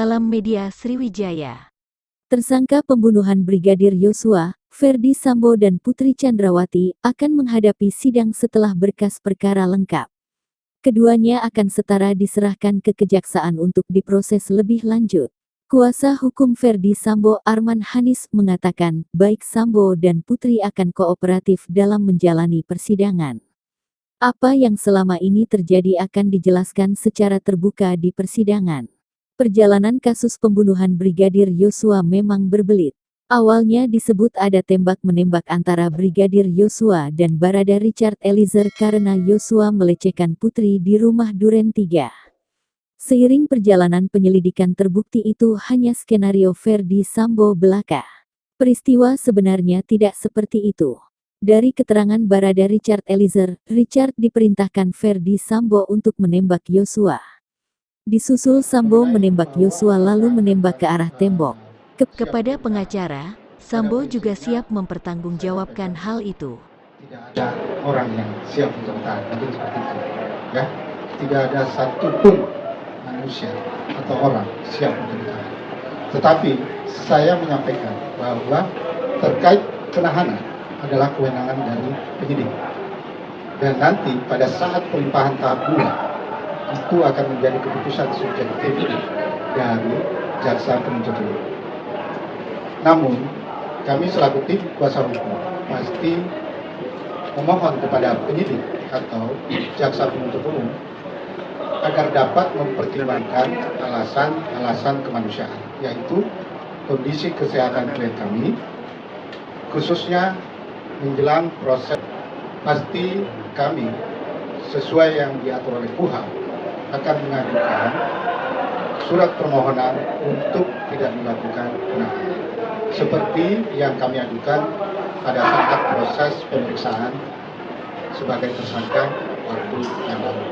Salam Media Sriwijaya. Tersangka pembunuhan Brigadir Yosua, Ferdi Sambo dan Putri Chandrawati akan menghadapi sidang setelah berkas perkara lengkap. Keduanya akan setara diserahkan ke kejaksaan untuk diproses lebih lanjut. Kuasa hukum Ferdi Sambo Arman Hanis mengatakan, baik Sambo dan Putri akan kooperatif dalam menjalani persidangan. Apa yang selama ini terjadi akan dijelaskan secara terbuka di persidangan. Perjalanan kasus pembunuhan Brigadir Yosua memang berbelit. Awalnya disebut ada tembak-menembak antara Brigadir Yosua dan Barada Richard Eliezer karena Yosua melecehkan Putri di rumah Duren 3. Seiring perjalanan penyelidikan terbukti itu hanya skenario Ferdi Sambo belaka. Peristiwa sebenarnya tidak seperti itu. Dari keterangan Barada Richard Eliezer, Richard diperintahkan Ferdi Sambo untuk menembak Yosua. Disusul Sambo menembak Yosua lalu menembak ke arah tembok. Kepada pengacara, Sambo juga siap mempertanggungjawabkan hal itu. Tidak ada orang yang siap untuk taat, mungkin seperti itu. Ya, tidak ada satupun manusia atau orang siap untuk taat. Tetapi saya menyampaikan bahwa terkait penahanan adalah kewenangan dari penyidik. Dan nanti pada saat pelimpahan tahap 2 itu akan menjadi keputusan subjektif dari jaksa penuntut umum. Namun kami selaku tim kuasa hukum pasti memohon kepada penyidik atau jaksa penuntut umum agar dapat mempertimbangkan alasan-alasan kemanusiaan, yaitu kondisi kesehatan klien kami, khususnya menjelang proses. Pasti kami sesuai yang diatur oleh KUHP akan mengajukan surat permohonan untuk tidak dilakukan penahanan, seperti yang kami ajukan pada saat proses pemeriksaan sebagai tersangka waktu yang lalu.